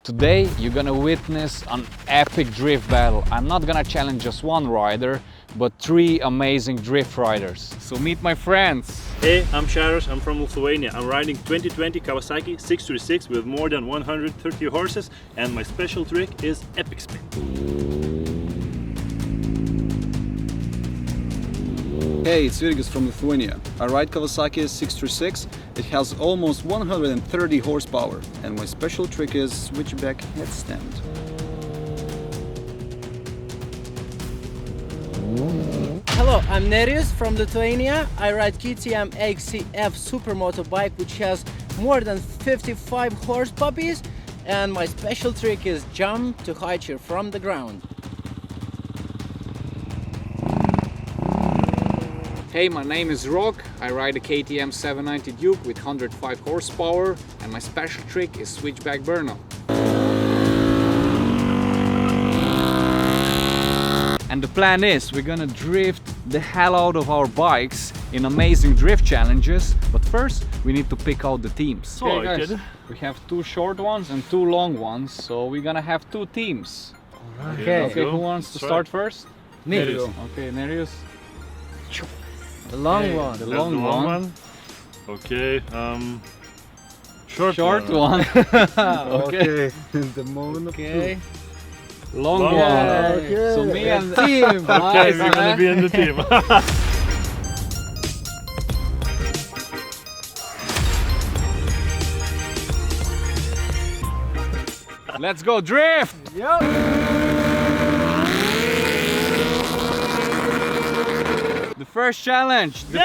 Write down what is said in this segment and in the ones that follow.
Today you're gonna witness an epic drift battle. I'm not gonna challenge just one rider, but three amazing drift riders. So meet my friends. Hey, I'm Charis, I'm from Lithuania. I'm riding 2020 Kawasaki 636 with more than 130 horses, and my special trick is epic spin. Hey, it's Nerius from Lithuania. I ride Kawasaki 636. It has almost 130 horsepower, and my special trick is switchback headstand. Hello, I'm Nerius from Lithuania. I ride KTM XCF super motorbike, which has more than 55 horse puppies, and my special trick is jump to high chair from the ground. Hey, my name is Rock. I ride a KTM 790 Duke with 105 horsepower, and my special trick is switchback burnout. And the plan is we're gonna drift the hell out of our bikes in amazing drift challenges, but first we need to pick out the teams. Okay, Okay, guys, we have two short ones and two long ones, so we're gonna have two teams. Okay, Who wants to start first? Nerius. Okay, Nerius. the long Okay, one. The that's long one. Okay, short one. Okay, the moment of Okay. Long Long one. one. Okay. So me and team. Okay, we're gonna be in the team. Let's go drift! Yep. The first challenge, the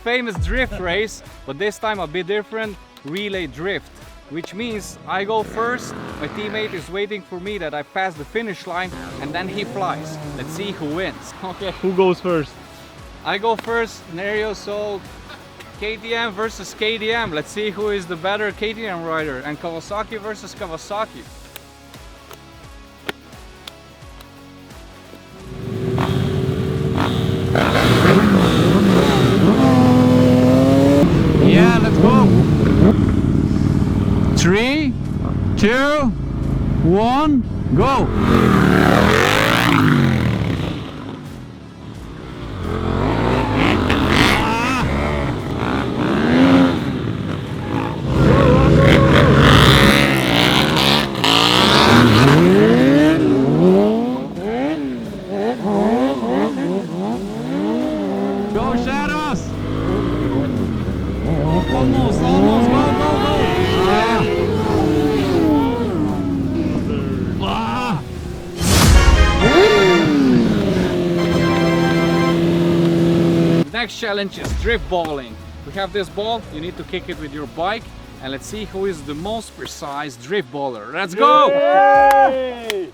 famous drift race, but this time a bit different, relay drift. Which means I go first, my teammate is waiting for me that I pass the finish line, and then he flies. Let's see who wins. Okay, Who goes first? I go first, Nerius, so KTM versus KTM. Let's see who is the better KTM rider, and Kawasaki versus Kawasaki. Yeah, let's go. 3, 2, 1, go! Go, Charis! Almost, go, go, go! The next challenge is drift balling. We have this ball, you need to kick it with your bike, and let's see who is the most precise drift baller. Let's go! Yay!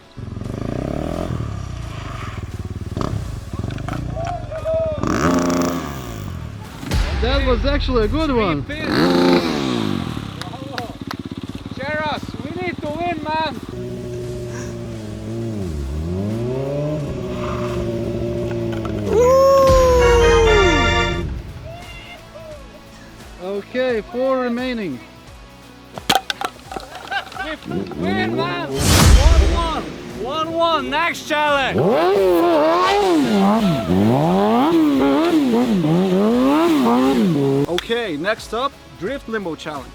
That was actually a good one. Charis, we need to win, man! Okay, 4 remaining. Win, man! 1-1! 1-1, next challenge! Okay, next up, drift limbo challenge.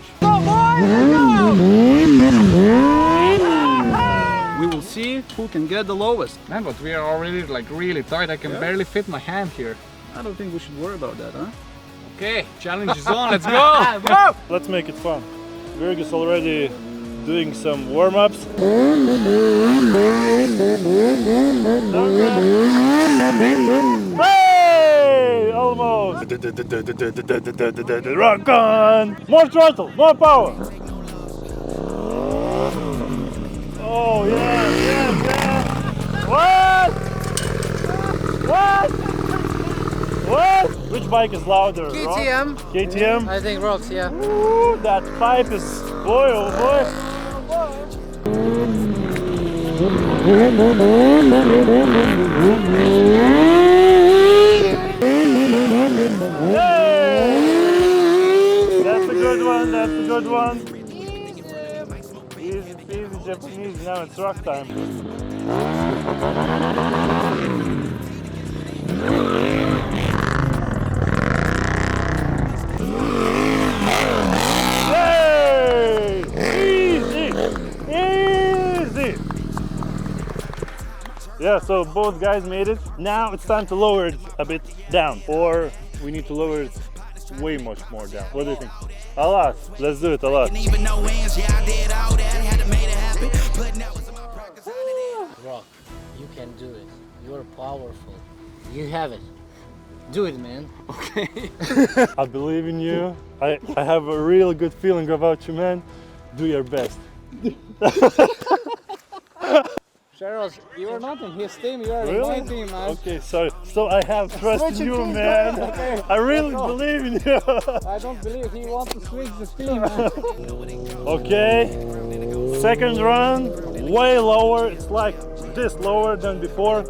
We will see who can get the lowest. Man, but we are already like really tight. I can barely fit my hand here. I don't think we should worry about that, huh? Okay, challenge is on, let's go! Let's make it fun. Virg is already doing some warm-ups. Hey! Almost! Rock on! More throttle, more power! Oh, yes, yes, yes! What? What? Which bike is louder? KTM. Rock? KTM? I think rocks, yeah. Ooh, that pipe is, boy, oh boy. Hey! That's a good one, that's a good one. Japanese, now it's rock time. Yay! Easy! Easy! Yeah, so both guys made it. Now it's time to lower it a bit down, or we need to lower it way much more down. What do you think? A lot. Let's do it a lot. Rock, you can do it. You're powerful. You have it. Do it, man. Okay. I believe in you. I have a real good feeling about you, man. Do your best. Charis, you are not in his team, you are Really? in my team, man. Okay, sorry. So I have trust in Switching you, teams, man. okay. I really Let's go. believe in you. I don't believe he wants to switch the team, man. Okay. Second run, way lower. It's like this lower than before.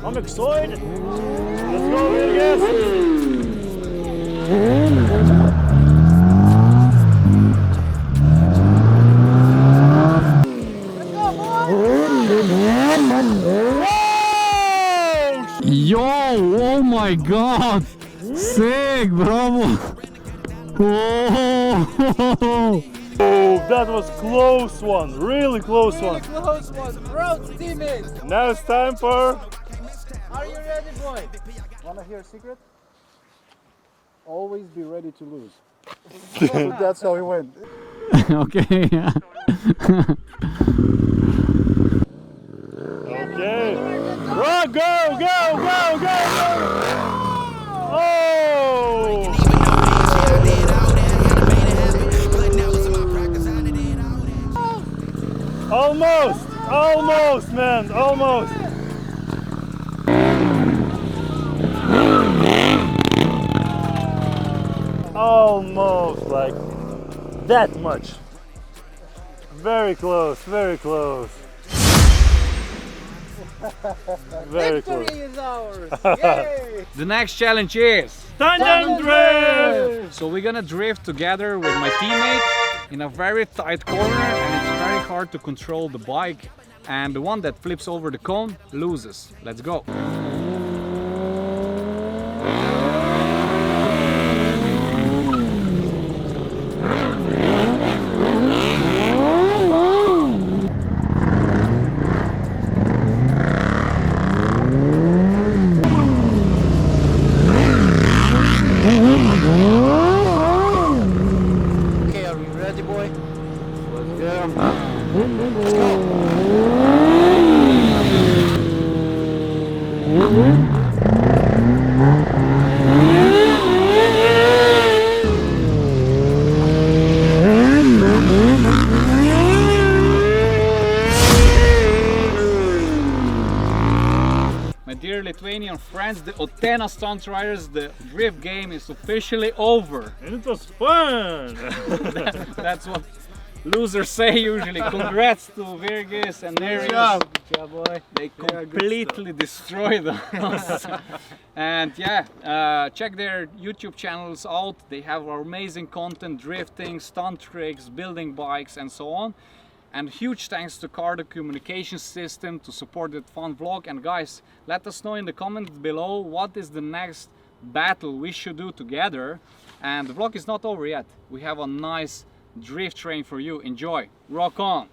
I'm excited. Let's go, Nerius. Yo, oh my god! Sick, bravo! Oh, Oh, that was close one. Really close one. Close one, bro, teammate. Now it's time for... Are you ready, boy? Wanna hear a secret? Always be ready to lose. That's how we went. Okay. Okay. Go, go, go, go, go! Oh! Almost! Almost, man! Almost! Almost, like that much. Very close, very close. Very close. Victory is ours. Yay! The next challenge is Tandem drift! so we're gonna drift together with my teammate in a very tight corner, and it's very hard to control the bike, and the one that flips over the cone loses. Let's go. Okay, are you ready, boy? Let's go. Let's go. My dear Lithuanian friends, the Otena stunt riders, the drift game is officially over. And it was fun! That's what losers say usually. Congrats to Virgis and Nerius. Good job, boy. They completely destroyed us. And yeah, check their YouTube channels out. They have amazing content, drifting, stunt tricks, building bikes and so on. And huge thanks to Cardo Communication System to support that fun vlog. And guys, let us know in the comments below what is the next battle we should do together. And the vlog is not over yet. We have a nice drift train for you. Enjoy. Rock on.